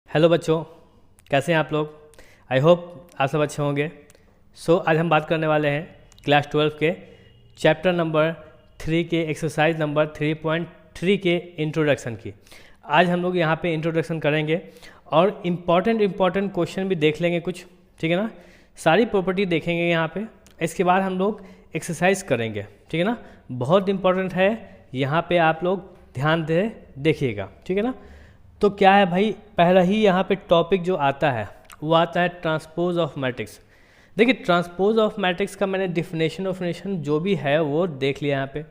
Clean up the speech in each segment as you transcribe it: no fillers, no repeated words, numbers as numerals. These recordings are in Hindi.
हेलो बच्चों, कैसे हैं आप लोग। आई होप आप सब अच्छे होंगे। आज हम बात करने वाले हैं क्लास 12 के चैप्टर नंबर 3 के एक्सरसाइज नंबर 3.3 के इंट्रोडक्शन की। आज हम लोग यहाँ पे इंट्रोडक्शन करेंगे और इम्पॉर्टेंट क्वेश्चन भी देख लेंगे कुछ, ठीक है ना। सारी प्रॉपर्टी देखेंगे यहाँ पे। इसके बाद हम लोग एक्सरसाइज करेंगे, ठीक है ना। बहुत इम्पॉर्टेंट है, यहाँ पे आप लोग ध्यान दे देखिएगा, ठीक है ना। तो क्या है भाई, पहला ही यहाँ पे टॉपिक जो आता है वो आता है ट्रांसपोज ऑफ मैट्रिक्स। देखिए, ट्रांसपोज ऑफ मैट्रिक्स का मैंने डिफिनेशन जो भी है वो देख लिया। यहाँ पे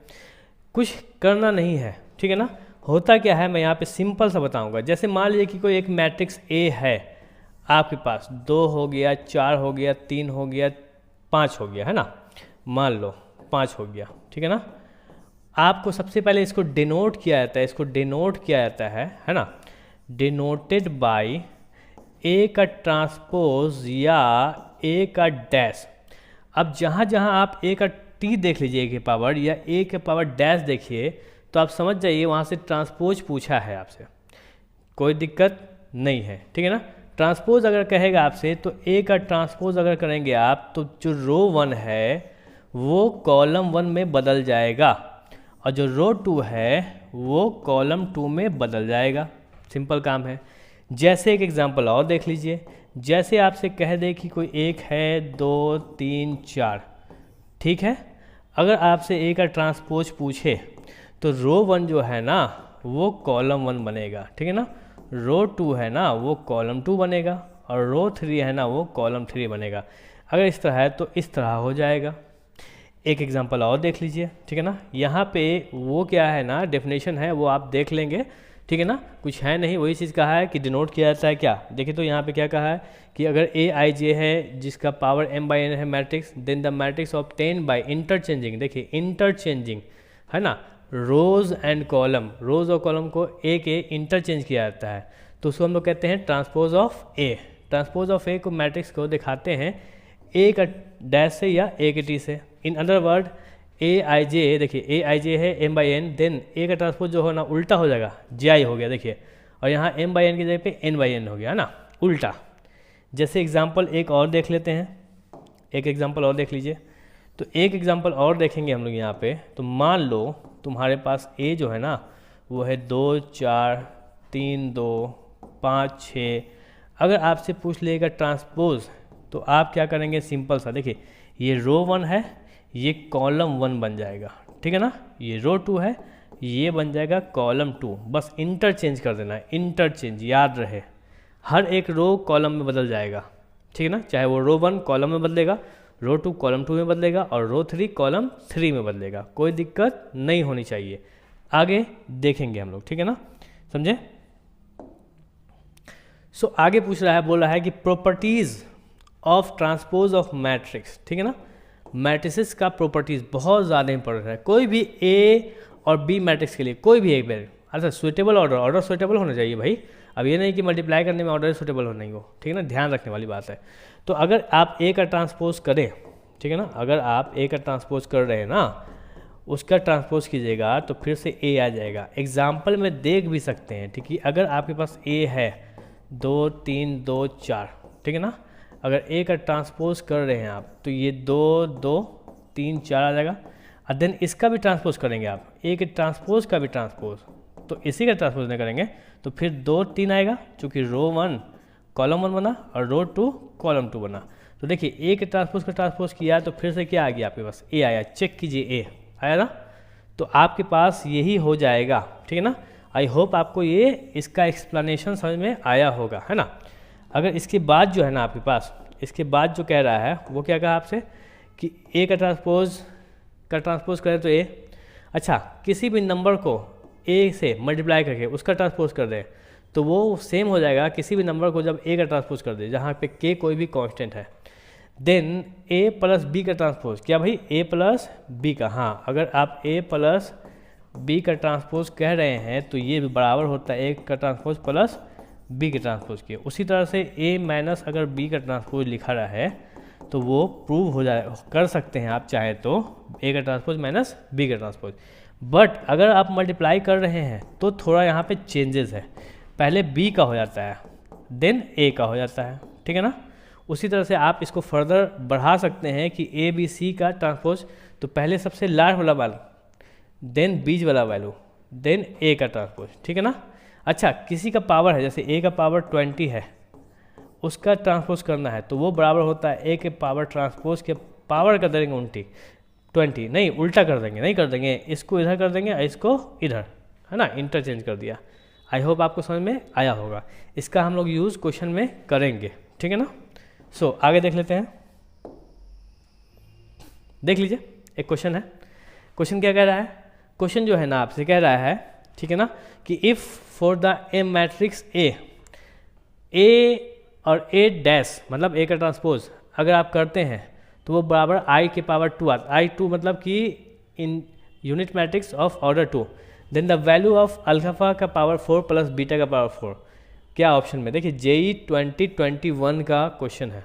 कुछ करना नहीं है, ठीक है ना। होता क्या है, मैं यहाँ पे सिंपल सा बताऊंगा। जैसे मान लीजिए कि कोई एक मैट्रिक्स ए है आपके पास, 2 हो गया, 4 हो गया, 3 हो गया, 5 हो गया, है ना। मान लो 5 हो गया, ठीक है ना। आपको सबसे पहले इसको डिनोट किया जाता है ना, डिनोटेड बाय ए का ट्रांसपोज या ए का डैश। अब जहाँ जहाँ आप ए का टी देख लीजिए, ए के पावर या ए के पावर डैश देखिए, तो आप समझ जाइए वहाँ से ट्रांसपोज पूछा है आपसे, कोई दिक्कत नहीं है, ठीक है ना। ट्रांसपोज अगर कहेगा आपसे तो ए का ट्रांसपोज अगर करेंगे आप तो जो रो 1 है वो कॉलम 1 में बदल जाएगा और जो रो 2 है वो कॉलम 2 में बदल जाएगा। सिंपल काम है। जैसे एक एग्जांपल और देख लीजिए। जैसे आपसे कह दे कि कोई 1 है, 2, 3, 4, ठीक है। अगर आपसे ए का ट्रांसपोज पूछे तो रो 1 जो है ना वो कॉलम 1 बनेगा, ठीक है ना। रो 2 है ना वो कॉलम 2 बनेगा और रो 3 है ना वो कॉलम 3 बनेगा। अगर इस तरह है तो इस तरह हो जाएगा। एक एग्जांपल और देख लीजिए, ठीक है ना। यहाँ पे वो क्या है ना, डेफिनेशन है वो आप देख लेंगे, ठीक है ना। कुछ है नहीं, वही चीज़ कहा है कि डिनोट किया जाता है क्या। देखिए तो यहाँ पे क्या कहा है कि अगर ए आई जे है जिसका पावर m बाई n है matrix, then the matrix obtain by interchanging, देखिए इंटरचेंजिंग है ना, रोज एंड कॉलम, रोज और कॉलम को ए के इंटरचेंज किया जाता है, तो उसको हम लोग कहते हैं transpose of A. Transpose of A को मैट्रिक्स को दिखाते हैं ए का डैश से या ए के टी से। In other word a I जे, देखिए ए आई जे है m बाई n, देन ए का ट्रांसपोज जो हो ना उल्टा हो जाएगा, जे आई हो गया, देखिए। और यहाँ m बाई n की जगह पे n बाई n हो गया, है ना, उल्टा। जैसे एग्जांपल एक और देख लेते हैं, एक एग्जांपल और देख लीजिए। तो एक एग्जांपल और देखेंगे हम लोग यहाँ पे। तो मान लो तुम्हारे पास a जो है ना वो है 2, 4, 3, 2, 5, 6। अगर आपसे पूछ लेगा ट्रांसपोज तो आप क्या करेंगे, सिंपल सा, देखिए ये रो 1 है, ये कॉलम 1 बन जाएगा, ठीक है ना। ये रो 2 है, ये बन जाएगा कॉलम 2। बस इंटरचेंज कर देना है, इंटरचेंज, याद रहे हर एक रो कॉलम में बदल जाएगा, ठीक है ना। चाहे वो रो 1 कॉलम में बदलेगा, रो 2 कॉलम 2 में बदलेगा और रो 3 कॉलम 3 में बदलेगा। कोई दिक्कत नहीं होनी चाहिए। आगे देखेंगे हम लोग, ठीक है ना, समझे। आगे पूछ रहा है, बोल रहा है कि properties of transpose of matrix, ठीक है ना। मैट्रिसेस का प्रॉपर्टीज बहुत ज़्यादा इंपॉर्टेंट है। कोई भी ए और बी मैट्रिक्स के लिए कोई भी एक बार, अच्छा सुटेबल ऑर्डर सुटेबल होना चाहिए भाई। अब ये नहीं कि मल्टीप्लाई करने में ऑर्डर सुटेबल हो नहीं हो, ठीक है ना, ध्यान रखने वाली बात है। तो अगर आप ए का ट्रांसपोज करें, ठीक है ना, अगर आप ए का ट्रांसपोज कर रहे हैं ना, उसका ट्रांसपोज कीजिएगा तो फिर से ए आ जाएगा। एग्जाम्पल में देख भी सकते हैं, ठीक है। अगर आपके पास ए है 2, 3, 2, 4, ठीक है ना, अगर ए का ट्रांसपोज कर रहे हैं आप तो ये 2, 2, 3, 4 आ जाएगा। और देन इसका भी ट्रांसपोज करेंगे आप, ए के ट्रांसपोज का भी ट्रांसपोज, तो इसी का ट्रांसपोज नहीं करेंगे तो फिर 2, 3 आएगा, चूँकि रो 1 कॉलम 1 बना और रो 2 कॉलम 2 बना। तो देखिए ए के ट्रांसपोज का ट्रांसपोज किया तो फिर से क्या आ गया आपके पास, ए आया। चेक कीजिए, ए आया ना, तो आपके पास यही हो जाएगा, ठीक है ना। आई होप आपको ये इसका एक्सप्लेनेशन समझ में आया होगा, है ना। अगर इसके बाद जो है ना आपके पास, इसके बाद जो कह रहा है वो क्या कहा आपसे कि ए का ट्रांसपोज करें तो ए, अच्छा किसी भी नंबर को ए से मल्टीप्लाई करके उसका ट्रांसपोज कर दें तो वो सेम हो जाएगा किसी भी नंबर को जब ए का ट्रांसपोज कर दे जहाँ पे के कोई भी कांस्टेंट है। देन ए प्लस बी का ट्रांसपोज, क्या भाई ए प्लस बी का, हाँ अगर आप ए प्लस बी का ट्रांसपोज कह रहे हैं तो ये भी बराबर होता है ए का ट्रांसपोज प्लस बी के ट्रांसपोज के। उसी तरह से ए माइनस अगर बी का ट्रांसपोज लिखा रहा है तो वो प्रूव हो जाए, कर सकते हैं आप चाहे तो ए का ट्रांसपोज माइनस बी का ट्रांसपोज। बट अगर आप मल्टीप्लाई कर रहे हैं तो थोड़ा यहाँ पे चेंजेस है, पहले बी का हो जाता है देन ए का हो जाता है, ठीक है ना। उसी तरह से आप इसको फर्दर बढ़ा सकते हैं कि ए बी सी का ट्रांसपोज, तो पहले सबसे लार्ज वाला वैल्यू, देन बीच वाला वैल्यू, देन ए का ट्रांसपोज, ठीक है ना। अच्छा, किसी का पावर है, जैसे ए का पावर 20 है, उसका ट्रांसपोज करना है, तो वो बराबर होता है ए के पावर ट्रांसपोज के पावर कर देंगे 20 नहीं, उल्टा कर देंगे, नहीं कर देंगे, इसको इधर कर देंगे, इसको इधर, है ना, इंटरचेंज कर दिया। आई होप आपको समझ में आया होगा। इसका हम लोग यूज़ क्वेश्चन में करेंगे, ठीक है ना। सो आगे देख लेते हैं, देख लीजिए, एक क्वेश्चन है। क्वेश्चन क्या कह रहा है? क्वेश्चन जो है ना आपसे कह रहा है, ठीक है ना, कि if for the A matrix A और ए डैश, मतलब ए का ट्रांसपोज अगर आप करते हैं तो वो बराबर आई के पावर 2 आता है। I2 मतलब कि इन unit matrix of order 2, then the value of alpha का पावर 4 प्लस बीटा का पावर 4। क्या ऑप्शन में? देखिए JEE 2021 का क्वेश्चन है,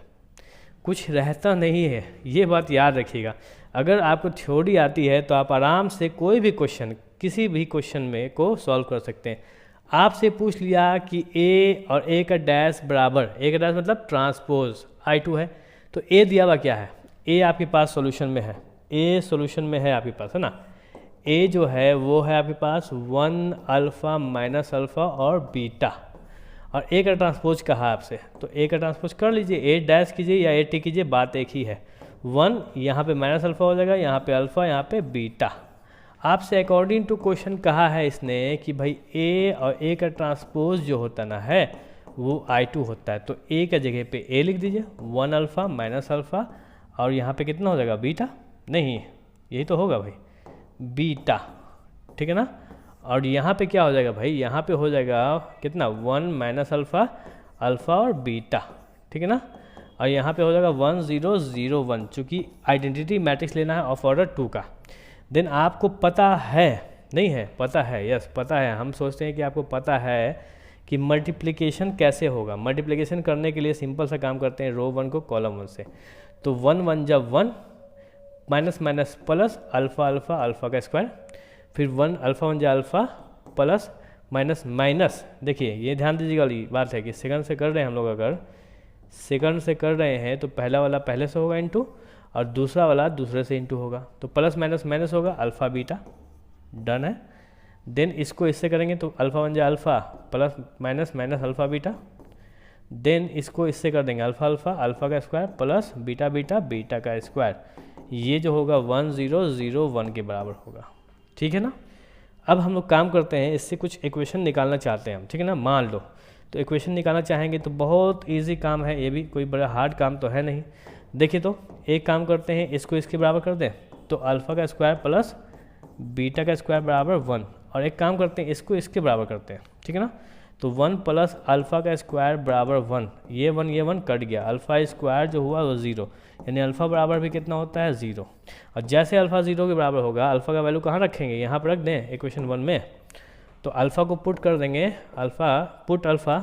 कुछ रहता नहीं है, ये बात याद रखिएगा। अगर आपको थ्योरी आती है तो आप आराम से कोई भी क्वेश्चन, किसी भी क्वेश्चन में को सॉल्व कर सकते हैं। आपसे पूछ लिया कि ए और ए का डैश बराबर, ए का डैश मतलब ट्रांसपोज I2 है, तो ए दिया हुआ क्या है? ए आपके पास सॉल्यूशन में है, ए सॉल्यूशन में है आपके पास, है ना। ए जो है वो है आपके पास 1 अल्फ़ा माइनस अल्फ़ा और बीटा, और ए का ट्रांसपोज कहा आपसे, तो ए का ट्रांसपोज कर लीजिए, ए डैश कीजिए या ए टी कीजिए, बात एक ही है। 1 यहाँ पे माइनस अल्फ़ा हो जाएगा, यहाँ पे अल्फ़ा, यहाँ पे बीटा। आपसे अकॉर्डिंग टू क्वेश्चन कहा है इसने कि भाई ए और ए का ट्रांसपोज जो होता ना है वो I2 होता है, तो ए का जगह पे ए लिख दीजिए, 1 अल्फ़ा माइनस अल्फ़ा, और यहाँ पे कितना हो जाएगा? बीटा, नहीं यही तो होगा भाई, बीटा, ठीक है ना। और यहाँ पे क्या हो जाएगा भाई? यहाँ पे हो जाएगा कितना? 1 माइनस अल्फ़ा, अल्फ़ा और बीटा, ठीक है ना। और यहाँ पे हो जाएगा 1 0 0 1, चूँकि आइडेंटिटी मैट्रिक्स लेना है ऑफ ऑर्डर 2 का। देन आपको पता है, नहीं है, पता है, यस पता है, हम सोचते हैं कि आपको पता है कि मल्टीप्लिकेशन कैसे होगा। मल्टीप्लिकेशन करने के लिए सिंपल सा काम करते हैं, रो 1 को कॉलम 1 से, तो 1 1 जब 1, minus minus plus alpha alpha alpha का स्क्वायर, फिर 1 अल्फ़ा 1 जा अल्फ़ा प्लस माइनस माइनस। देखिए ये ध्यान दीजिएगा वाली बात है कि सेकंड से कर रहे हैं हम लोग, अगर सेकंड से कर रहे हैं तो पहला वाला पहले से होगा इंटू, और दूसरा वाला दूसरे से इंटू होगा, तो प्लस माइनस माइनस होगा, अल्फ़ा बीटा, डन है। देन इसको इससे करेंगे तो अल्फ़ा 1 जा alpha plus minus minus alpha beta, then इसको इससे कर देंगे अल्फ़ा अल्फ़ा अल्फ़ा का square plus beta beta beta का स्क्वायर, ये जो होगा 1 0 0 1 के बराबर होगा, ठीक है ना। अब हम लोग काम करते हैं, इससे कुछ इक्वेशन निकालना चाहते हैं हम, ठीक है ना। मान लो तो इक्वेशन निकालना चाहेंगे तो बहुत इजी काम है, ये भी कोई बड़ा हार्ड काम तो है नहीं। देखिए तो एक काम करते हैं, इसको इसके बराबर कर दें, तो अल्फ़ा का स्क्वायर प्लस बीटा का स्क्वायर बराबर 1, और एक काम करते हैं इसको इसके बराबर करते हैं, ठीक है ना। तो 1 प्लस अल्फ़ा का स्क्वायर बराबर 1, ये 1 कट गया, अल्फ़ा स्क्वायर जो हुआ वो 0, यानी अल्फ़ा बराबर भी कितना होता है? 0। और जैसे अल्फ़ा 0 के बराबर होगा, अल्फ़ा का वैल्यू कहाँ रखेंगे? यहाँ पर रख दें इक्वेशन 1 में, तो अल्फ़ा को पुट कर देंगे, alpha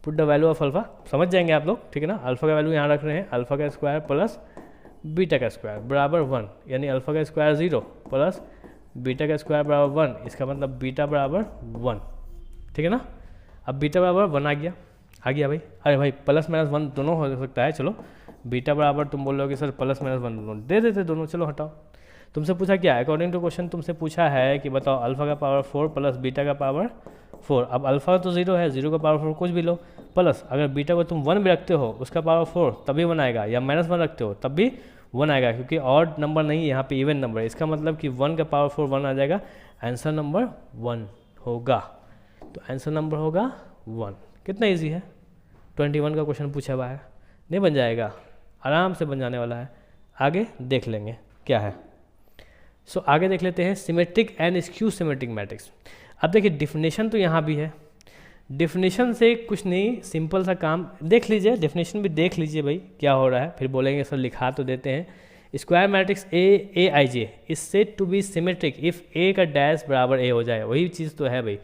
put the value of alpha, समझ जाएंगे आप लोग, ठीक है ना। अल्फ़ा का वैल्यू यहाँ रख रहे हैं, अल्फ़ा का स्क्वायर प्लस बीटा का स्क्वायर बराबर 1, यानी अल्फ़ा का स्क्वायर 0 प्लस बीटा का स्क्वायर बराबर 1, इसका मतलब बीटा बराबर 1, ठीक है ना। अब बीटा बराबर 1 आ गया भाई। अरे भाई प्लस माइनस 1 दोनों हो सकता है, चलो बीटा बराबर तुम बोल रहे हो कि सर प्लस माइनस 1 दोनों दे देते दोनों, चलो हटाओ। तुमसे पूछा क्या है? अकॉर्डिंग टू क्वेश्चन तुमसे पूछा है कि बताओ अल्फ़ा का पावर 4 प्लस बीटा का पावर 4। अब अल्फ़ा तो 0 है, 0 का पावर 4 कुछ भी लो, प्लस अगर बीटा को तुम 1 भी रखते हो उसका पावर 4 तभी 1 आएगा, या माइनस 1 रखते हो तब भी 1 आएगा, क्योंकि ऑड नंबर नहीं है यहाँ पे, इवन नंबर है। इसका मतलब कि 1 का पावर 4 1 आ जाएगा, आंसर नंबर 1 होगा। तो आंसर नंबर होगा 1। कितना ईजी है, 21 का क्वेश्चन पूछा हुआ है, नहीं बन जाएगा? आराम से बन जाने वाला है। आगे देख लेंगे क्या है। सो आगे देख लेते हैं symmetric and skew symmetric matrix. अब देखिए डिफिनेशन तो यहाँ भी है, डिफिनेशन से कुछ नहीं, सिंपल सा काम देख लीजिए, डेफिनेशन भी देख लीजिए भाई क्या हो रहा है, फिर बोलेंगे सर लिखा तो देते हैं। Square matrix A I J is said to be symmetric if A का डैश बराबर ए हो जाए, वही चीज़ तो है भाई,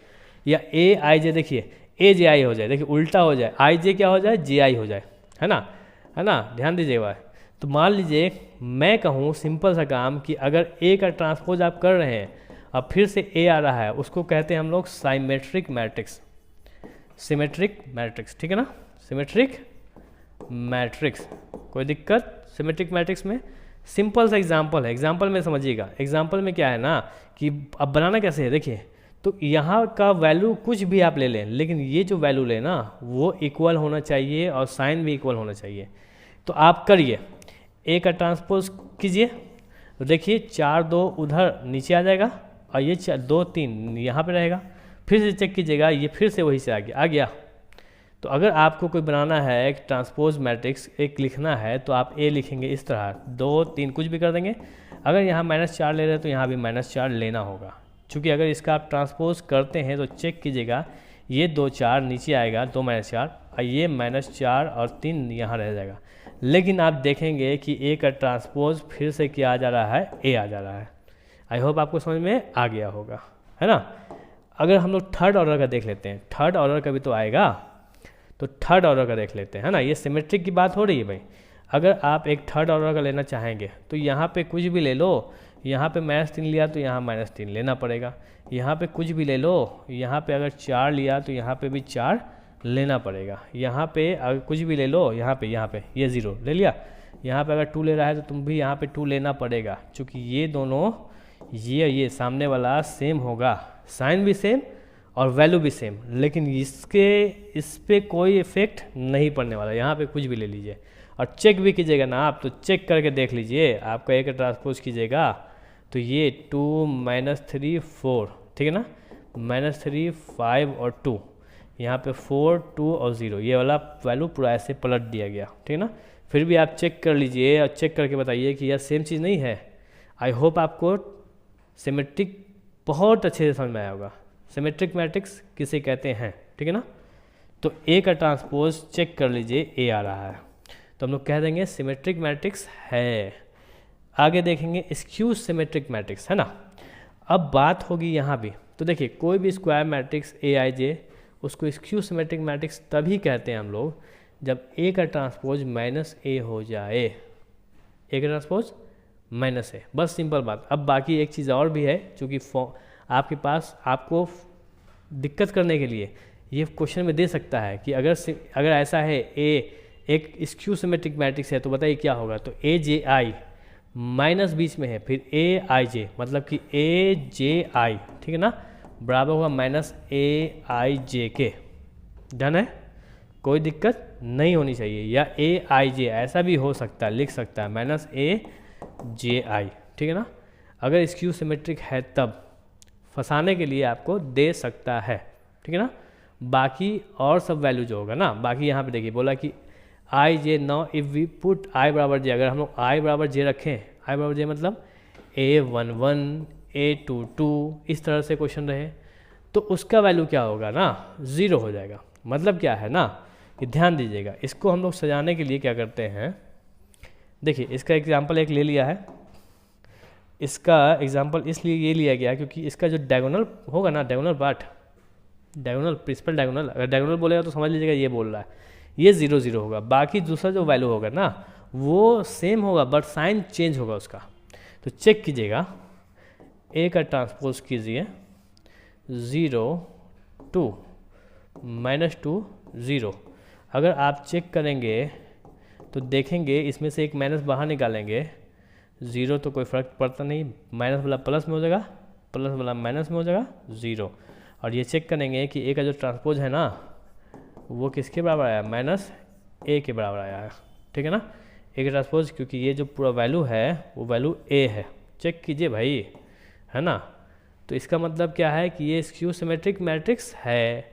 या ए आई जे, देखिए ए जे आई हो जाए, देखिए उल्टा हो जाए, आई जे क्या हो जाए? जे आई हो जाए, है ना, ध्यान दीजिएगा। तो मान लीजिए मैं कहूँ सिंपल सा काम कि अगर ए का ट्रांसपोज आप कर रहे हैं और फिर से ए आ रहा है, उसको कहते हैं हम लोग साइमेट्रिक मैट्रिक्स। सिमेट्रिक मैट्रिक्स, ठीक है ना, सिमेट्रिक मैट्रिक्स, कोई दिक्कत सिमेट्रिक मैट्रिक्स में। सिंपल सा एग्जांपल है, एग्जांपल में समझिएगा, एग्जांपल में क्या है ना कि अब बनाना कैसे है, देखिए तो यहाँ का वैल्यू कुछ भी आप ले लें, लेकिन ये जो वैल्यू लें ना वो इक्वल होना चाहिए और साइन भी इक्वल होना चाहिए। तो आप करिए, ए का ट्रांसपोज कीजिए, तो देखिए 4 2 उधर नीचे आ जाएगा और ये 2 3 यहाँ पे रहेगा। फिर से चेक कीजिएगा, ये फिर से वही से आ गया। तो अगर आपको कोई बनाना है एक ट्रांसपोज मैट्रिक्स एक लिखना है तो आप ए लिखेंगे इस तरह, 2 3 कुछ भी कर देंगे। अगर यहाँ -4 ले रहे हैं तो यहाँ भी -4 लेना होगा, क्योंकि अगर इसका आप ट्रांसपोज करते हैं तो चेक कीजिएगा ये 2 4 नीचे आएगा, 2 -4 और ये -4 और 3 यहाँ रह जाएगा। लेकिन आप देखेंगे कि ए का ट्रांसपोज फिर से क्या आ जा रहा है, ए आ जा रहा है। आई होप आपको समझ में आ गया होगा, है ना। अगर हम लोग थर्ड ऑर्डर का देख लेते हैं, थर्ड ऑर्डर का भी तो आएगा, तो थर्ड ऑर्डर का देख लेते हैं, है ना। ये सिमेट्रिक की बात हो रही है भाई। अगर आप एक थर्ड ऑर्डर का लेना चाहेंगे तो यहाँ पे कुछ भी ले लो, यहाँ पे -3 लिया तो यहाँ -3 लेना पड़ेगा, यहाँ पे कुछ भी ले लो, यहाँ पे अगर 4 लिया तो यहाँ पे भी 4 लेना पड़ेगा, यहाँ पे अगर कुछ भी ले लो, यहाँ पे ये 0 ले लिया, यहाँ पे अगर 2 ले रहा है तो तुम भी यहाँ पे 2 लेना पड़ेगा, क्योंकि ये दोनों ये सामने वाला सेम होगा, साइन भी सेम और वैल्यू भी सेम, लेकिन इस पे कोई इफेक्ट नहीं पड़ने वाला। यहाँ पे कुछ भी ले लीजिए और चेक भी कीजिएगा ना आप, तो चेक करके देख लीजिए, आपका एक ट्रांसपोज कीजिएगा तो ये 2 -3 4, ठीक है ना, -3 5 और 2, यहाँ पे 4 2 और 0, ये वाला वैल्यू पूरा ऐसे पलट दिया गया, ठीक है ना। फिर भी आप चेक कर लीजिए और चेक करके बताइए कि यह सेम चीज़ नहीं है। आई होप आपको सिमेट्रिक बहुत अच्छे से समझ में आया होगा, सिमेट्रिक मैट्रिक्स किसे कहते हैं, ठीक है ना। तो ए का ट्रांसपोज चेक कर लीजिए, ए आ रहा है, तो हम लोग कह देंगे सिमेट्रिक मैट्रिक्स है। आगे देखेंगे स्क्यू सिमेट्रिक मैट्रिक्स, है ना। अब बात होगी यहाँ भी, तो देखिए कोई भी स्क्वायर मैट्रिक्स AIJ उसको स्क्यू सिमेट्रिक मैट्रिक्स तभी कहते हैं हम लोग जब ए का ट्रांसपोज -A हो जाए, ए का ट्रांसपोज -A, बस सिंपल बात। अब बाकी एक चीज़ और भी है, चूँकि आपके पास आपको दिक्कत करने के लिए ये क्वेश्चन में दे सकता है कि अगर ऐसा है ए एक स्क्यू सिमेट्रिक मैट्रिक्स है तो बताइए क्या होगा, तो AJI माइनस बीच में है, फिर AIJ मतलब कि AJI, ठीक है ना, बराबर होगा -AIJ के। डन है, कोई दिक्कत नहीं होनी चाहिए, या AIJ ऐसा भी हो सकता है, लिख सकता है -AJI, ठीक है ना। अगर स्क्यू सिमेट्रिक है तब फंसाने के लिए आपको दे सकता है, ठीक है ना। बाकी और सब वैल्यू जो होगा ना, बाकी यहाँ पे देखिए बोला कि IJ now if we put I बराबर J, अगर हम लोग I बराबर J रखें, I बराबर J मतलब A11 A22 इस तरह से क्वेश्चन रहे तो उसका वैल्यू क्या होगा ना, 0 हो जाएगा। मतलब क्या है ना कि ध्यान दीजिएगा, इसको हम लोग सजाने के लिए क्या करते हैं, देखिए इसका एग्जाम्पल एक ले लिया है, इसका एग्जाम्पल इसलिए ये लिया गया क्योंकि इसका जो डायगोनल होगा ना, diagonal part, diagonal principal diagonal, अगर डायगोनल बोलेगा तो समझ लीजिएगा ये बोल रहा है, ये 0 0 होगा। बाकी दूसरा जो वैल्यू होगा ना वो सेम होगा बट साइन चेंज होगा उसका। तो चेक कीजिएगा, ए का ट्रांसपोज कीजिए 0 2 -2 0। अगर आप चेक करेंगे तो देखेंगे इसमें से एक माइनस बाहर निकालेंगे, 0 तो कोई फ़र्क पड़ता नहीं, माइनस वाला प्लस में हो जाएगा, प्लस वाला माइनस में हो जाएगा 0। और ये चेक करेंगे कि ए का जो ट्रांसपोज है ना वो किसके बराबर आया, -A के बराबर आया है, ठीक है ना। ए का ट्रांसपोज, क्योंकि ये जो पूरा वैल्यू है वो वैल्यू A है, चेक कीजिए भाई, है ना। तो इसका मतलब क्या है कि ये स्क्यू सिमेट्रिक मैट्रिक्स है।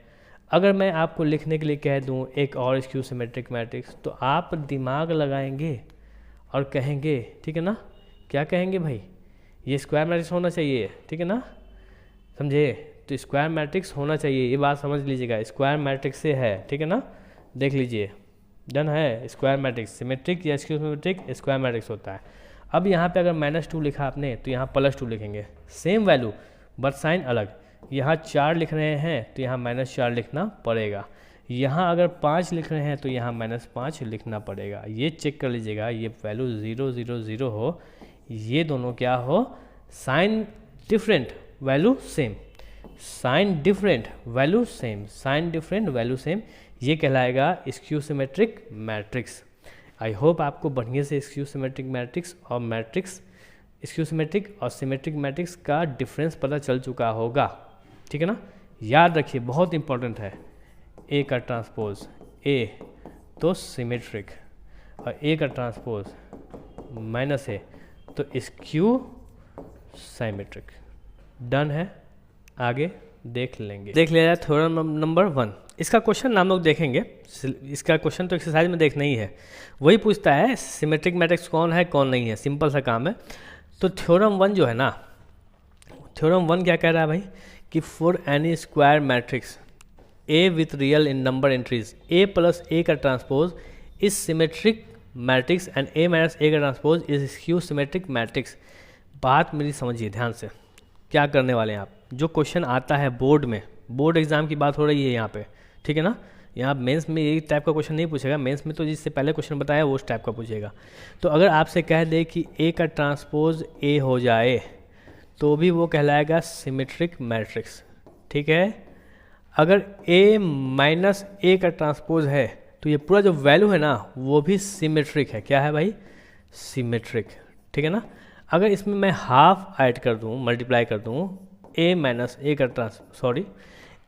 अगर मैं आपको लिखने के लिए कह दूं एक और स्क्यू सिमेट्रिक मैट्रिक्स तो आप दिमाग लगाएंगे और कहेंगे, ठीक है ना, क्या कहेंगे भाई, ये स्क्वायर मैट्रिक्स होना चाहिए, ठीक है ना, समझे। तो स्क्वायर मैट्रिक्स होना चाहिए, ये बात समझ लीजिएगा, स्क्वायर मैट्रिक्स से है, ठीक है ना, देख लीजिए। डन है, स्क्वायर मैट्रिक्स सिमेट्रिक या स्क्यू सिमेट्रिक स्क्वायर मैट्रिक्स होता है। अब यहाँ पे अगर -2 लिखा आपने तो यहाँ +2 लिखेंगे, सेम वैल्यू बट साइन अलग। यहाँ 4 लिख रहे हैं तो यहाँ -4 लिखना पड़ेगा, यहाँ अगर 5 लिख रहे हैं तो यहाँ -5 लिखना पड़ेगा। ये चेक कर लीजिएगा, ये वैल्यू 0 0 0 हो, ये दोनों क्या हो, sign different value same. Sign different value same, sign different value same, ये कहलाएगा skew symmetric matrix. I hope आपको बढ़िया से स्क्यू सिमेट्रिक मैट्रिक्स और मैट्रिक्स स्क्यू सिमेट्रिक और सिमेट्रिक मैट्रिक्स का डिफरेंस पता चल चुका होगा, ठीक है ना। याद रखिए बहुत इंपॉर्टेंट है, ए का ट्रांसपोज ए तो सिमेट्रिक और ए का ट्रांसपोज माइनस ए तो स्क्यू सिमेट्रिक। डन है, आगे देख लेंगे। देख लिया जाए थ्योरम नंबर 1। इसका क्वेश्चन हम लोग देखेंगे, इसका क्वेश्चन तो एक्सरसाइज में देखना ही है। वही पूछता है सिमेट्रिक मैट्रिक्स कौन है कौन नहीं है, सिंपल सा काम है। तो थ्योरम 1 जो है ना, थ्योरम 1 क्या कह रहा है भाई कि for any square matrix A with real in number entries A plus A का transpose is symmetric matrix and A minus A का transpose is skew symmetric matrix. बात मेरी समझिए ध्यान से, क्या करने वाले हैं आप, जो क्वेश्चन आता है बोर्ड में, बोर्ड एग्जाम की बात हो रही है यहाँ पे, ठीक है ना। यहाँ मेंस में यही टाइप का क्वेश्चन नहीं पूछेगा, मेंस में तो जिससे पहले क्वेश्चन बताया वो उस टाइप का पूछेगा। तो अगर आपसे कह दे कि ए का ट्रांसपोज ए हो जाए तो भी वो कहलाएगा सिमेट्रिक मैट्रिक्स, ठीक है। अगर ए माइनस ए का ट्रांसपोज है तो ये पूरा जो वैल्यू है ना वो भी सिमेट्रिक है। क्या है भाई, सिमेट्रिक, ठीक है ना। अगर इसमें मैं हाफ ऐड कर दूँ, मल्टीप्लाई कर दूँ, ए माइनस ए का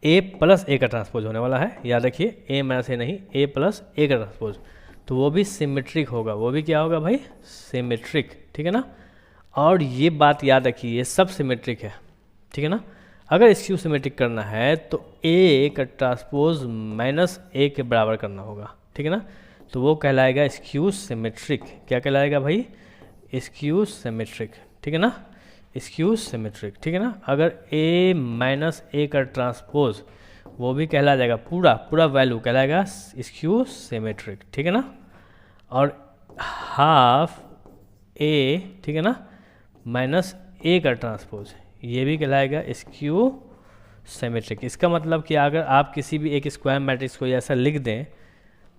ए प्लस ए का ट्रांसपोज होने वाला है, याद रखिए, ए माइनस ए नहीं, ए प्लस ए का ट्रांसपोज, तो वो भी सिमेट्रिक होगा, वो भी क्या होगा भाई, सिमेट्रिक, ठीक है ना। और ये बात याद रखिए, ये सब सिमेट्रिक है, ठीक है ना। अगर स्क्यू सिमेट्रिक करना है तो ए का ट्रांसपोज माइनस ए के बराबर करना होगा, ठीक है ना। तो वो कहलाएगा स्क्यू सिमेट्रिक। क्या कहलाएगा भाई, स्क्यू सिमेट्रिक, ठीक है ना, स्क्यू सिमेट्रिक, ठीक है ना। अगर ए माइनस ए का ट्रांसपोज वो भी कहला जाएगा, पूरा वैल्यू कहलाएगा स्क्यू सिमेट्रिक, ठीक है ना। और हाफ ए, ठीक है ना, माइनस ए का ट्रांसपोज ये भी कहलाएगा स्क्यू सिमेट्रिक। इसका मतलब कि अगर आप किसी भी एक स्क्वायर मैट्रिक्स को ऐसा लिख दें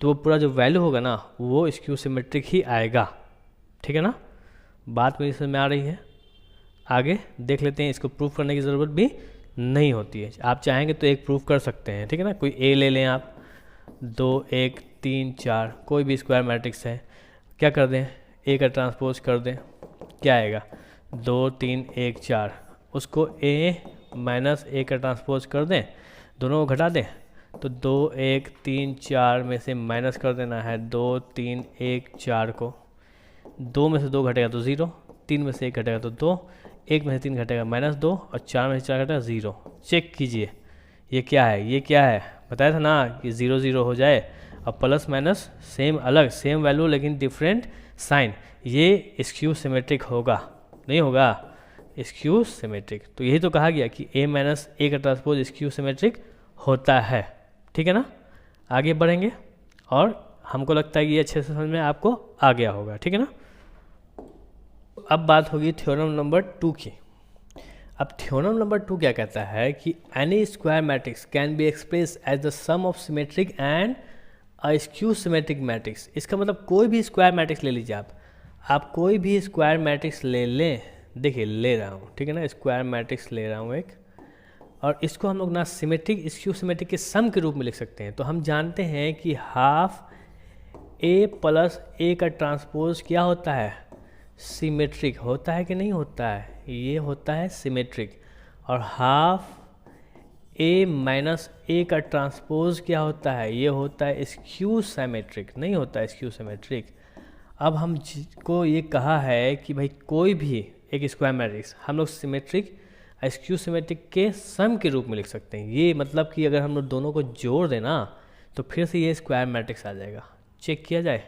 तो वो पूरा जो वैल्यू होगा ना वो स्क्यू सिमेट्रिक ही आएगा, ठीक है ना। बात मेरी समझ में आ रही है। आगे देख लेते हैं, इसको प्रूफ करने की ज़रूरत भी नहीं होती है, आप चाहेंगे तो एक प्रूफ कर सकते हैं, ठीक है ना। कोई ए ले लें आप, 2 1 3 4 कोई भी स्क्वायर मैट्रिक्स है, क्या कर दें, ए का ट्रांसपोज कर दें, क्या आएगा 2 3 1 4, उसको ए माइनस ए का ट्रांसपोज कर दें, दोनों को घटा दें तो 2 1 3 4 में से माइनस कर देना है 2 3 1 4 को, 2 में से 2 घटेगा तो 0, 3 में से 1 घटेगा तो 2, 1 में से 3 घटेगा -2 और 4 में से 4 घटेगा 0। चेक कीजिए ये क्या है, ये क्या है, बताया था ना कि 0 0 हो जाए और प्लस माइनस सेम अलग, सेम वैल्यू लेकिन डिफरेंट साइन, ये स्क्यू सिमेट्रिक होगा, नहीं होगा स्क्यू सिमेट्रिक। तो यही तो कहा गया कि ए माइनस ए का ट्रांसपोज स्क्यू सिमेट्रिक होता है, ठीक है ना। आगे बढ़ेंगे और हमको लगता है कि ये अच्छे से समझ में आपको आ गया होगा, ठीक है ना। अब बात होगी थ्योरम नंबर 2 की। अब थ्योरम नंबर 2 क्या कहता है कि any square matrix can be express as the sum of symmetric and a skew symmetric matrix. इसका मतलब कोई भी स्क्वायर मैट्रिक्स ले लीजिए आप कोई भी स्क्वायर मैट्रिक्स ले लें, देखिए ले रहा हूँ, ठीक है ना, स्क्वायर मैट्रिक्स ले रहा हूँ एक, और इसको हम लोग ना सिमेट्रिक स्क्यू सिमेट्रिक के सम के रूप में लिख सकते हैं। तो हम जानते हैं कि हाफ ए प्लस ए का ट्रांसपोज क्या होता है, सिमेट्रिक होता है कि नहीं होता है, ये होता है सिमेट्रिक। और हाफ ए माइनस ए का ट्रांसपोज क्या होता है, ये होता है स्क्यू सिमेट्रिक, नहीं होता है स्क्यू सिमेट्रिक। अब हम को ये कहा है कि भाई कोई भी एक स्क्वायर मैट्रिक्स हम लोग सिमेट्रिक स्क्यू सिमेट्रिक के सम के रूप में लिख सकते हैं। ये मतलब कि अगर हम लोग दोनों को जोड़ दें ना तो फिर से ये स्क्वायर मैट्रिक्स आ जाएगा। चेक किया जाए,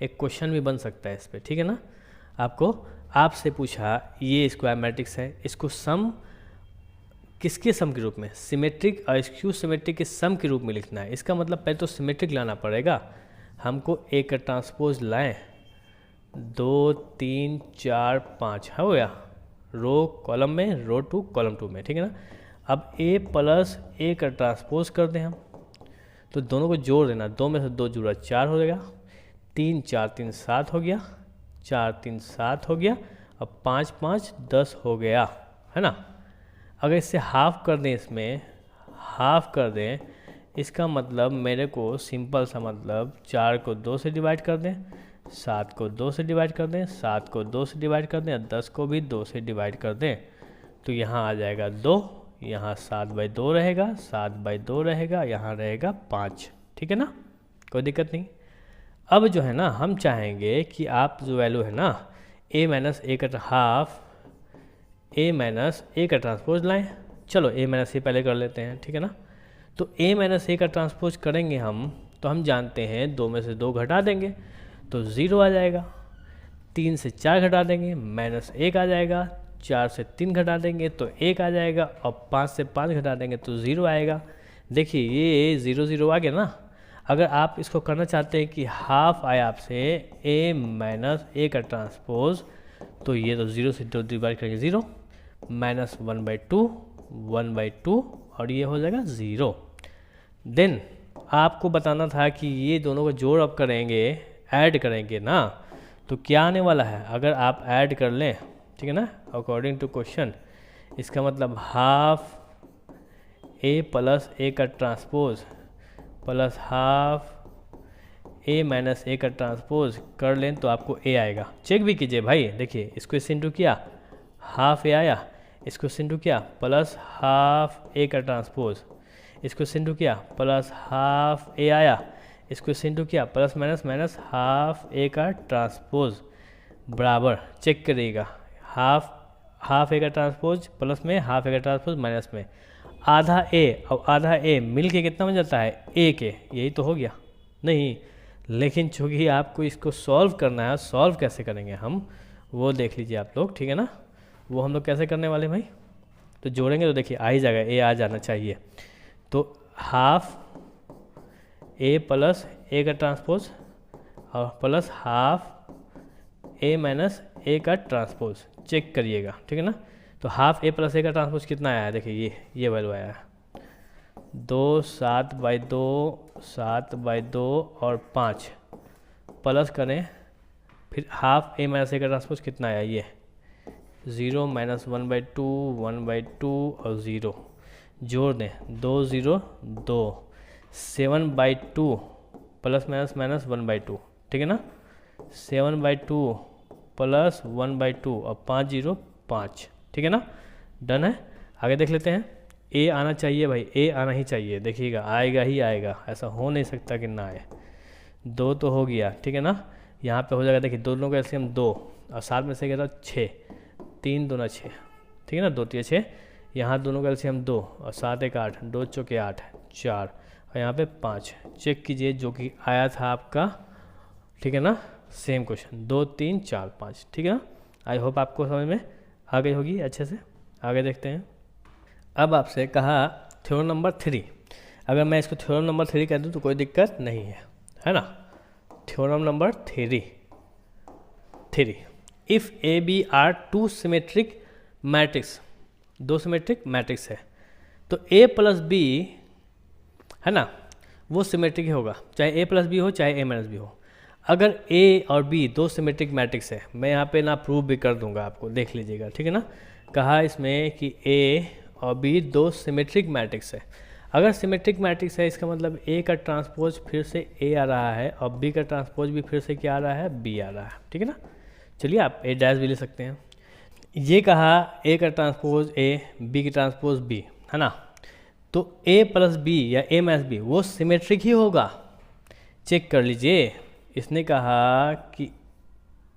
एक क्वेश्चन भी बन सकता है इस पर, ठीक है ना। आपसे पूछा ये स्क्वायर मैट्रिक्स है, इसको सम किसके सम के रूप में, सिमेट्रिक और स्क्यू सिमेट्रिक के सम के रूप में लिखना है। इसका मतलब पहले तो सिमेट्रिक लाना पड़ेगा, हमको ए का ट्रांसपोज लाएं, 2 3 4 5 हो गया, रो कॉलम में, रो टू कॉलम 2 में, ठीक है ना। अब ए प्लस ए का ट्रांसपोज कर दें हम, तो दोनों को जोड़ देना, 2 में से 2 जुड़ा 4 हो जाएगा, 3 4 3 7 हो गया, 4 3 7 हो गया, अब 5 5 10 हो गया, है ना। अगर इससे हाफ कर दें, इसमें हाफ कर दें, इसका मतलब मेरे को सिंपल सा मतलब 4 को 2 से डिवाइड कर दें, 7 को 2 से डिवाइड कर दें, 7 को 2 से डिवाइड कर दें, 10 को भी 2 से डिवाइड कर दें, तो यहाँ आ जाएगा 2, यहाँ 7/2 रहेगा, 7/2 रहेगा, यहाँ रहेगा 5। ठीक है ना, कोई दिक्कत नहीं। अब जो है ना हम चाहेंगे कि आप जो वैल्यू है ना a माइनस a का हाफ a माइनस a का ट्रांसपोज लाएँ। चलो a माइनस a पहले कर लेते हैं, ठीक है ना। तो a माइनस a का ट्रांसपोज करेंगे हम, तो हम जानते हैं 2 में से 2 घटा देंगे तो 0 आ जाएगा, 3 से 4 घटा देंगे -1 आ जाएगा, 4 से 3 घटा देंगे तो 1 आ जाएगा, और 5 से 5 घटा देंगे तो 0 आएगा। देखिए ये 0 0 आ गया ना। अगर आप इसको करना चाहते हैं कि हाफ आए आपसे a माइनस a का ट्रांसपोज, तो ये तो 0 से 2 डिवाइड करेंगे 0, -1/2 1/2 और ये हो जाएगा 0। देन आपको बताना था कि ये दोनों को जोड़ अब करेंगे, ऐड करेंगे ना, तो क्या आने वाला है अगर आप ऐड कर लें, ठीक है ना, अकॉर्डिंग टू क्वेश्चन। इसका मतलब हाफ a प्लस a का transpose plus half a minus a का ट्रांसपोज कर लें तो आपको a आएगा। चेक भी कीजिए भाई, देखिए इसको इससे इंटू किया हाफ a आया, इसको इंटू किया प्लस हाफ a का ट्रांसपोज, इसको इंटू किया प्लस हाफ a आया, इसको इंटू किया प्लस माइनस हाफ a का ट्रांसपोज बराबर, चेक करिएगा, हाफ a का ट्रांसपोज प्लस में, हाफ a का ट्रांसपोज माइनस में, आधा a और आधा a मिल के कितना बन जाता है a के, यही तो हो गया नहीं। लेकिन चूँकि आपको इसको सॉल्व करना है, सॉल्व कैसे करेंगे हम वो देख लीजिए आप लोग, ठीक है ना। वो हम लोग कैसे करने वाले भाई, तो जोड़ेंगे तो देखिए आ ही जाएगा, a आ जाना चाहिए। तो हाफ a प्लस a का ट्रांसपोज और plus half a minus a का ट्रांसपोज, चेक करिएगा, ठीक है ना। तो हाफ a प्लस a का ट्रांसपोज कितना आया है, देखिए ये वैल्यू आया है 2 7/2 7/2 और 5 प्लस करें, फिर हाफ a माइनस a का ट्रांसपोज कितना आया, ये 0 -1/2 1/2 और 0 जोड़ दें 2 0 2 7/2 प्लस माइनस 1/2, ठीक है ना, 7/2 प्लस 1/2 और 5 0 5, ठीक है ना, डन है। आगे देख लेते हैं। a आना चाहिए भाई, a आना ही चाहिए, देखिएगा आएगा ही आएगा, ऐसा हो नहीं सकता कि ना आए। 2 तो हो गया, ठीक है ना, यहाँ पे हो जाएगा, देखिए दोनों का एलसीएम 2 और 7 में से क्या था 6, 3 दूना 6, ठीक है ना, 2 3 6, यहाँ दोनों का एलसीएम 2 और 7 1 8, 2 चौके 8 4 और यहाँ पे 5, चेक कीजिए जो कि आया था आपका, ठीक है ना, सेम क्वेश्चन 2 3 4 5, ठीक है ना। आई होप आपको समझ में आ गई होगी अच्छे से। आगे देखते हैं। अब आपसे कहा थ्योरम नंबर 3, अगर मैं इसको थ्योरम नंबर 3 कह दूँ तो कोई दिक्कत नहीं है ना। Theorem number 3, if A B are 2 symmetric matrix, 2 symmetric matrix है, तो a प्लस बी है ना वो सिमेट्रिक ही होगा, चाहे a प्लस बी हो चाहे a माइनस बी हो। अगर a और b 2 सिमेट्रिक मैट्रिक्स है, मैं यहाँ पे ना प्रूव भी कर दूंगा आपको, देख लीजिएगा, ठीक है ना। कहा इसमें कि a और b 2 सिमेट्रिक मैट्रिक्स है। अगर सिमेट्रिक मैट्रिक्स है इसका मतलब a का ट्रांसपोज फिर से a आ रहा है और b का ट्रांसपोज भी फिर से क्या आ रहा है, b आ रहा है, ठीक है ना। चलिए आप a डैश भी ले सकते हैं। ये कहा a का ट्रांसपोज a, b की ट्रांसपोज b, है ना, तो a प्लस b या a माइनस b वो सिमेट्रिक ही होगा। चेक कर लीजिए, इसने कहा कि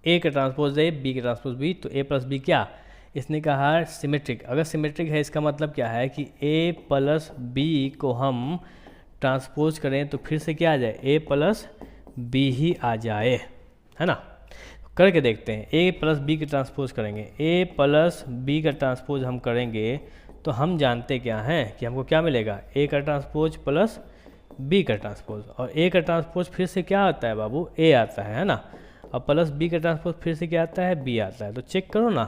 a का ट्रांसपोज a, b का ट्रांसपोज b, तो a प्लस b क्या, इसने कहा सिमेट्रिक। अगर सिमेट्रिक है इसका मतलब क्या है कि a प्लस b को हम ट्रांसपोज करें तो फिर से क्या आ जाए, a प्लस b ही आ जाए, है ना। करके देखते हैं, a प्लस b की ट्रांसपोज करेंगे, a प्लस b का ट्रांसपोज हम करेंगे तो हम जानते क्या हैं कि हमको क्या मिलेगा, a का ट्रांसपोज प्लस b का ट्रांसपोज, और a का ट्रांसपोज फिर से क्या आता है बाबू, a आता है ना, और प्लस b का ट्रांसपोज फिर से क्या आता है, b आता है। तो चेक करो ना,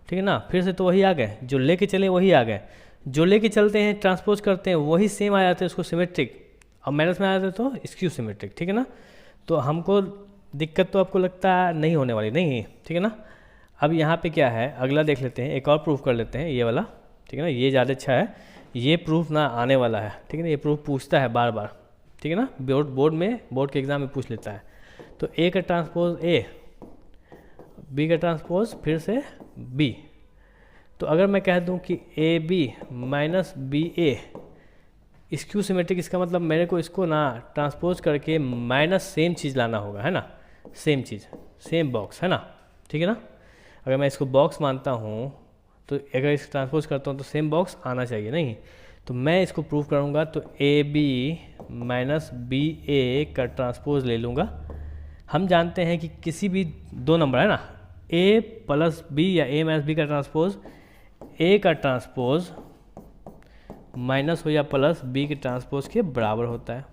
ठीक है ना, फिर से तो वही आ गए, जो लेके चले वही आ गए, जो लेके चलते हैं ट्रांसपोज करते हैं वही सेम आ जाते हैं, उसको सिमेट्रिक, और माइनस में आ जाते तो स्क्यू सिमेट्रिक, ठीक है ना। तो हमको दिक्कत तो आपको लगता है नहीं होने वाली, नहीं, ठीक है ना। अब यहाँ पे क्या है, अगला देख लेते हैं, एक और प्रूफ कर लेते हैं, ये वाला ठीक है ना, ये ज़्यादा अच्छा है, ये प्रूफ ना आने वाला है, ठीक है ना, ये प्रूफ पूछता है बार बार, ठीक है ना, बोर्ड के एग्ज़ाम में पूछ लेता है। तो ए का ट्रांसपोज ए, बी का ट्रांसपोज फिर से बी। तो अगर मैं कह दूं कि A B minus B A skew symmetric, इसका मतलब मेरे को इसको ना ट्रांसपोज करके माइनस सेम चीज़ लाना होगा, है ना, सेम चीज़, सेम बॉक्स, है ना, ठीक है ना। अगर मैं इसको बॉक्स मानता हूँ तो अगर इसको ट्रांसपोज करता हूँ तो सेम बॉक्स आना चाहिए, नहीं, तो मैं इसको प्रूव करूँगा तो ए बी माइनस बी ए का ट्रांसपोज ले लूँगा। हम जानते हैं कि किसी भी दो नंबर है ना, ए प्लस बी या ए माइनस बी का ट्रांसपोज ए का ट्रांसपोज माइनस हो या प्लस बी के ट्रांसपोज के बराबर होता है।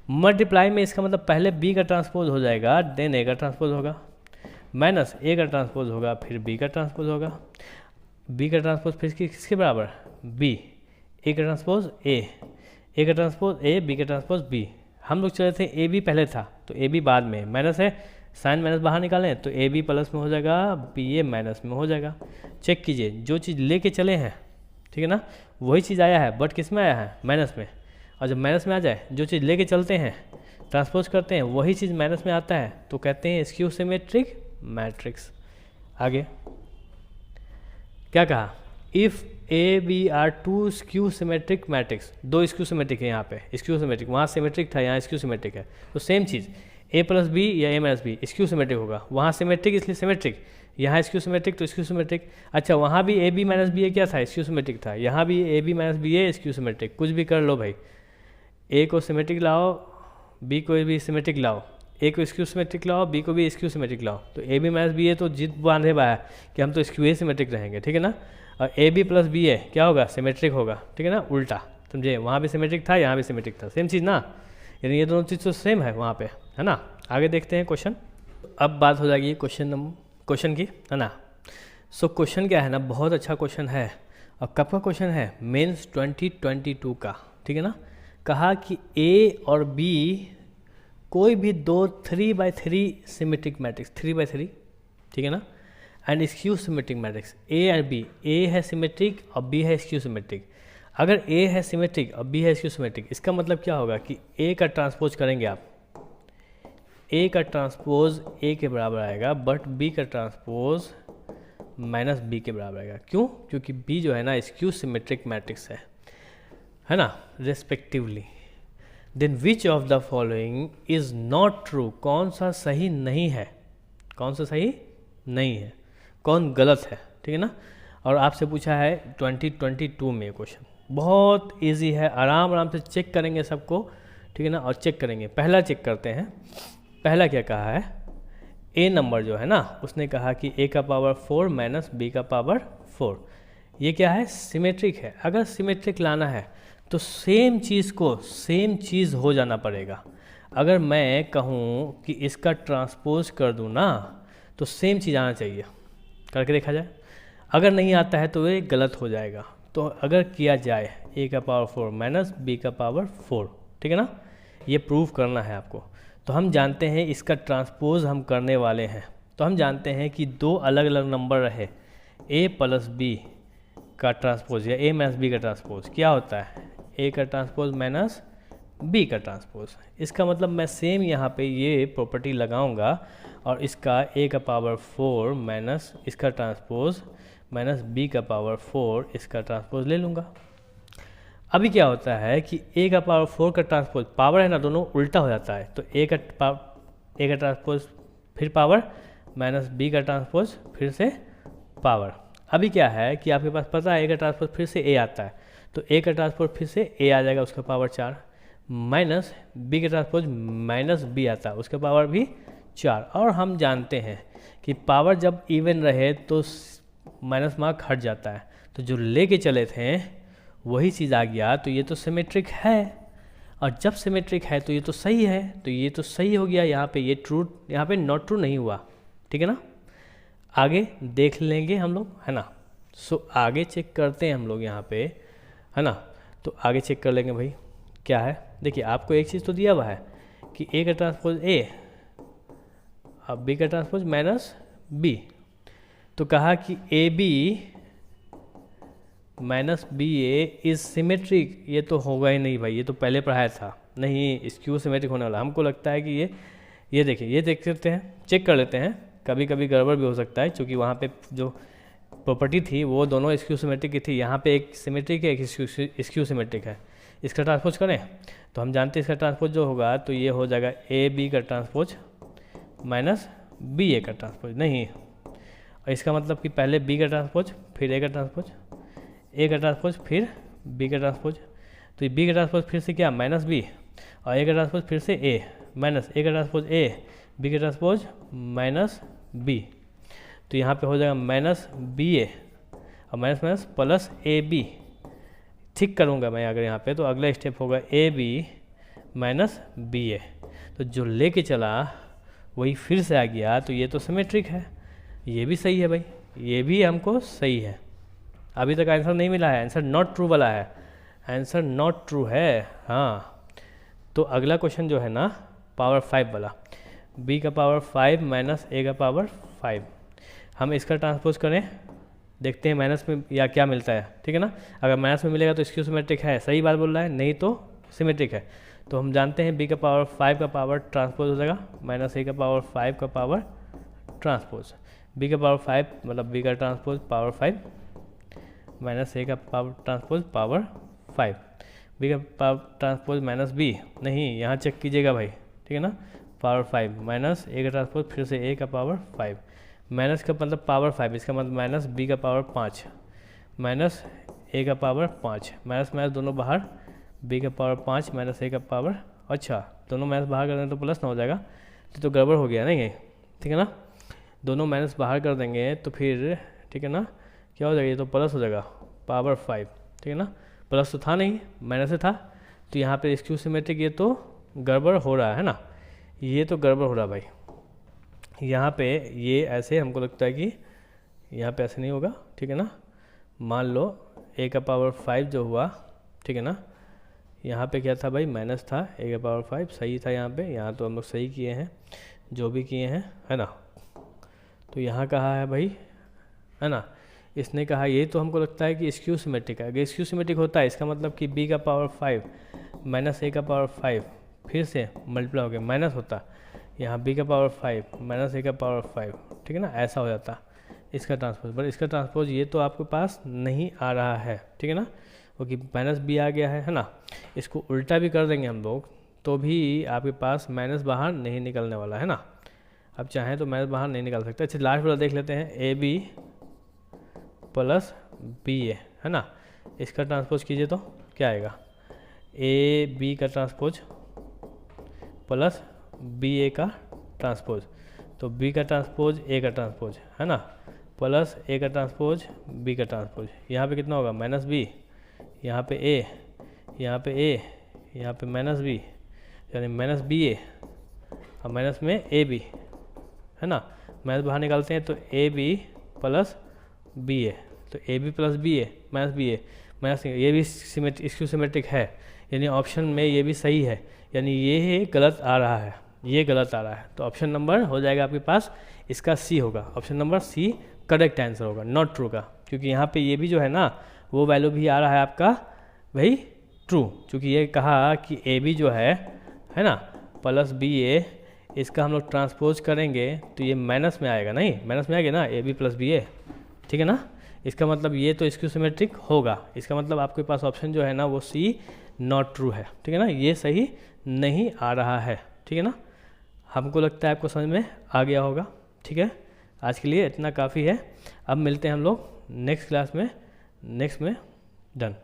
मल्टीप्लाई में इसका मतलब पहले बी का ट्रांसपोज हो जाएगा, देन ए का ट्रांसपोज होगा, माइनस ए का ट्रांसपोज होगा, फिर बी का ट्रांसपोज होगा, बी का ट्रांसपोज फिर किसके बराबर, बी, ए का ट्रांसपोज ए का ट्रांसपोज ए, बी का ट्रांसपोज बी। हम लोग चले थे ए बी पहले था तो ए बी बाद में, माइनस है, साइन माइनस बाहर निकालें तो ए बी प्लस में हो जाएगा, बी ए माइनस में हो जाएगा। चेक कीजिए, जो चीज़ लेके चले हैं, ठीक है ना, वही चीज़ आया है, बट किस में आया है, माइनस में। और जब माइनस में आ जाए, जो चीज़ लेके चलते हैं, ट्रांसपोज करते हैं, वही चीज़ माइनस में आता है, तो कहते हैं स्क्यू सिमेट्रिक मैट्रिक्स। आगे क्या कहा, if A B are two skew symmetric matrix, दो स्क्यू सिमेट्रिक है यहाँ पे, स्क्यू सिमेट्रिक, वहाँ सिमेट्रिक था, यहाँ स्क्यू सिमेट्रिक है, तो सेम चीज़ ए प्लस बी या A minus B skew symmetric होगा, वहाँ सिमेट्रिक इसलिए सिमेट्रिक, यहाँ स्क्यू सिमेट्रिक तो स्क्यू सिमेट्रिक। अच्छा, वहाँ भी A B minus B A क्या था, स्क्यू सिमेट्रिक था, यहाँ भी A B minus B A skew symmetric. कुछ भी कर लो भाई, ए को सिमेट्रिक लाओ, बी को भी सिमेट्रिक लाओ, ए को स्क्यू सिमेट्रिक लाओ, बी को भी स्क्यू सिमेट्रिक लाओ, तो A B minus B A तो जिद बांधे बा है कि हम तो स्क्यू ए सिमेट्रिक रहेंगे, ठीक है ना। और ए बी प्लस बी ए क्या होगा, सिमेट्रिक होगा, ठीक है ना, उल्टा, समझे, वहाँ भी सिमेट्रिक था, यहाँ भी सिमेट्रिक था, सेम चीज़ ना, यानी ये दोनों चीज़ तो सेम है वहाँ पे, है ना। आगे देखते हैं क्वेश्चन। अब बात हो जाएगी क्वेश्चन की, है ना। सो क्वेश्चन क्या है ना, बहुत अच्छा क्वेश्चन है, और कब का क्वेश्चन है, मेंस 2022 का, ठीक है ना। कहा कि ए और बी कोई भी दो 3x3 सिमेट्रिक मैट्रिक्स, 3x3, ठीक है ना, and skew symmetric matrix A और बी, ए है सिमेट्रिक और बी है स्क्यू सिमेट्रिक। अगर ए है सिमेट्रिक और बी है स्क्यू सिमेट्रिक, इसका मतलब क्या होगा कि ए का ट्रांसपोज करेंगे आप, ए का ट्रांसपोज ए के बराबर आएगा, बट बी का ट्रांसपोज माइनस बी के बराबर आएगा। क्यों, क्योंकि बी जो है ना स्क्यू सिमेट्रिक मैट्रिक्स है ना, respectively. Then which of the following is not true, कौन सा सही नहीं है, कौन सा सही नहीं है, कौन गलत है, ठीक है ना। और आपसे पूछा है 2022 में क्वेश्चन, बहुत इजी है, आराम आराम से चेक करेंगे सबको, ठीक है ना। और चेक करेंगे, पहला चेक करते हैं, पहला क्या कहा है, ए नंबर जो है ना, उसने कहा कि ए का पावर 4 माइनस बी का पावर 4, ये क्या है, सिमेट्रिक है। अगर सिमेट्रिक लाना है तो सेम चीज़ को सेम चीज़ हो जाना पड़ेगा। अगर मैं कहूँ कि इसका ट्रांसपोज कर दूँ ना, तो सेम चीज़ आना चाहिए, करके देखा जाए। अगर नहीं आता है तो ये गलत हो जाएगा। तो अगर किया जाए ए का पावर 4 माइनस बी का पावर 4, ठीक है ना, ये प्रूव करना है आपको। तो हम जानते हैं इसका ट्रांसपोज हम करने वाले हैं, तो हम जानते हैं कि दो अलग अलग नंबर रहे, ए प्लस बी का ट्रांसपोज या ए माइनस बी का ट्रांसपोज क्या होता है, ए का ट्रांसपोज माइनस बी का ट्रांसपोज। इसका मतलब मैं सेम यहाँ पे ये प्रॉपर्टी लगाऊंगा और इसका ए का पावर 4 माइनस इसका ट्रांसपोज माइनस बी का पावर 4 इसका ट्रांसपोज ले लूँगा। अभी क्या होता है कि ए का पावर 4 का ट्रांसपोज, पावर है ना, दोनों उल्टा हो जाता है, तो ए का ट्रांसपोज फिर पावर माइनस बी का ट्रांसपोज फिर से पावर। अभी क्या है कि आपके पास पता है ए का ट्रांसपोज फिर से ए आता है, तो ए का ट्रांसपोज फिर से ए आ जाएगा, उसका पावर 4, माइनस बी का ट्रांसपोज माइनस बी आता है, उसका पावर भी 4। और हम जानते हैं कि पावर जब इवन रहे तो माइनस मार्क हट जाता है, तो जो लेके चले थे वही चीज़ आ गया, तो ये तो सिमेट्रिक है, और जब सिमेट्रिक है तो ये तो सही है, तो ये तो सही हो गया। यहाँ पे ये ट्रू, यहाँ पे नॉट ट्रू नहीं हुआ, ठीक है ना। आगे देख लेंगे हम लोग, है ना। सो आगे चेक करते हैं हम लोग यहाँ पे, है ना। तो आगे चेक कर लेंगे भाई क्या है। देखिए आपको एक चीज़ तो दिया हुआ है कि ए का ट्रांसपोज ए, अब बी का ट्रांसपोज माइनस बी, तो कहा कि A B minus B A is symmetric, ये तो होगा ही नहीं भाई, ये तो पहले पढ़ाया था, नहीं स्क्यू सिमेट्रिक होने वाला। हमको लगता है कि ये देखिए, ये देख सकते हैं, चेक कर लेते हैं, कभी कभी गड़बड़ भी हो सकता है, क्योंकि वहाँ पे जो प्रॉपर्टी थी वो दोनों स्क्यू सिमेट्रिक की थी। यहाँ पे एक सिमेट्रिक है, एक स्क्यू सिमेट्रिक है। इसका ट्रांसपोज करें तो हम जानते हैं इसका ट्रांसपोज जो होगा तो ये हो जाएगा ए बी का ट्रांसपोज माइनस बी ए का ट्रांसपोज, नहीं, और इसका मतलब कि पहले बी का ट्रांसपोज फिर ए का ट्रांसपोज, ए का ट्रांसपोज फिर बी का ट्रांसपोज, तो ये बी का ट्रांसपोज फिर से क्या माइनस बी, और ए का ट्रांसपोज फिर से ए माइनस ए का ट्रांसपोज ए, बी का ट्रांसपोज माइनस बी, तो यहाँ पे हो जाएगा माइनस बी ए और minus minus plus A B. ठीक करूँगा मैं अगर यहाँ पे, तो अगला स्टेप होगा ए बी माइनस बी ए, तो जो लेके चला वही फिर से आ गया, तो ये तो सिमेट्रिक है, ये भी सही है भाई, ये भी हमको सही है। अभी तक आंसर नहीं मिला है, आंसर नॉट ट्रू वाला है, आंसर नॉट ट्रू है। हाँ, तो अगला क्वेश्चन जो है ना पावर 5 वाला, b का पावर 5 माइनस a का पावर 5, हम इसका ट्रांसपोज करें, देखते हैं माइनस में या क्या मिलता है, ठीक है ना। अगर माइनस में मिलेगा तो स्क्यू सिमेट्रिक है, सही बात बोल रहा है, नहीं तो सिमेट्रिक है। तो हम जानते हैं b का पावर 5 का पावर ट्रांसपोज हो जाएगा माइनस a का पावर 5 का पावर ट्रांसपोज, b का पावर 5 मतलब b का ट्रांसपोज पावर 5 माइनस a का पावर ट्रांसपोज पावर 5, b का पावर ट्रांसपोज माइनस b, नहीं यहाँ चेक कीजिएगा भाई, ठीक है ना, पावर 5 माइनस a का ट्रांसपोज फिर से a का पावर 5, माइनस का मतलब पावर 5, इसका मतलब माइनस b का पावर 5 माइनस a का पावर 5, माइनस माइनस दोनों बाहर, b का पावर 5 माइनस a का पावर, अच्छा दोनों माइनस बाहर कर देंगे तो प्लस ना हो जाएगा, तो गड़बड़ हो गया नहीं, ठीक है ना, दोनों माइनस बाहर कर देंगे तो फिर ठीक है ना क्या हो जाएगा, ये तो प्लस हो जाएगा पावर 5, ठीक है ना, प्लस तो था नहीं माइनस से था, तो यहाँ पे स्क्यू सिमेट्रिक ये तो गड़बड़ हो रहा है ना, ये तो गड़बड़ हो रहा भाई, यहाँ पे ये ऐसे हमको लगता है कि यहाँ पे ऐसे नहीं होगा, ठीक है ना। मान लो a का पावर 5 जो हुआ, ठीक है ना, यहाँ पे क्या था भाई माइनस था, a का पावर 5 सही था यहाँ तो हम लोग सही किए हैं जो भी किए हैं, है ना। तो यहाँ कहा है भाई, है ना, इसने कहा ये तो हमको लगता है कि स्क्यू सिमेट्रिक है। अगर स्क्यू सिमेट्रिक होता है इसका मतलब कि b का पावर 5 माइनस a का पावर 5 फिर से मल्टीप्लाई हो गया माइनस होता, यहाँ b का पावर 5 माइनस a का पावर 5, ठीक है ना, ऐसा हो जाता इसका ट्रांसपोज। बट इसका ट्रांसपोज ये तो आपके पास नहीं आ रहा है, ठीक है ना, क्योंकि माइनस b आ गया है ना। इसको उल्टा भी कर देंगे हम लोग तो भी आपके पास माइनस बाहर नहीं निकलने वाला है ना। अब चाहें तो माइनस बाहर नहीं निकाल सकते। अच्छा लास्ट वाला देख लेते हैं, ए बी प्लस बी ए, है ना, इसका ट्रांसपोज कीजिए तो क्या आएगा, ए बी का ट्रांसपोज प्लस बी ए का ट्रांसपोज, तो बी का ट्रांसपोज ए का ट्रांसपोज, है ना, प्लस ए का ट्रांसपोज बी का ट्रांसपोज, यहाँ पे कितना होगा माइनस बी, यहाँ पे ए, यहाँ पे ए, यहाँ पे माइनस बी, यानी माइनस बी ए और माइनस में ए बी, है ना, माइनस बाहर निकालते हैं तो A B plus B A, तो A B plus B A minus B A minus, ये भी स्क्यू सिमेट्रिक है, यानी ऑप्शन में ये भी सही है, यानी ये गलत आ रहा है, ये गलत आ रहा है। तो ऑप्शन नंबर हो जाएगा आपके पास, इसका सी होगा, option number C correct answer होगा, नॉट ट्रू का, क्योंकि यहाँ पे ये भी जो है ना वो वैल्यू भी आ रहा है आपका भाई ट्रू, क्योंकि ये कहा कि ए बी जो है ना प्लस बी ए, इसका हम लोग ट्रांसपोज करेंगे तो ये माइनस में आएगा, नहीं माइनस में आएगा ना ए बी प्लस बी ए, ठीक है ना। इसका मतलब ये तो स्क्यू सिमेट्रिक होगा, इसका मतलब आपके पास ऑप्शन जो है ना वो सी नॉट ट्रू है, ठीक है ना, ये सही नहीं आ रहा है, ठीक है ना। हमको लगता है आपको समझ में आ गया होगा, ठीक है। आज के लिए इतना काफ़ी है, अब मिलते हैं हम लोग नेक्स्ट क्लास में, नेक्स्ट में डन।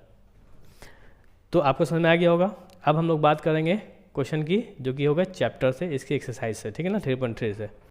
तो आपको समझ में आ गया होगा। अब हम लोग बात करेंगे क्वेश्चन की, जो कि होगा चैप्टर से, इसकी एक्सरसाइज से, ठीक है ना, 3.3 से।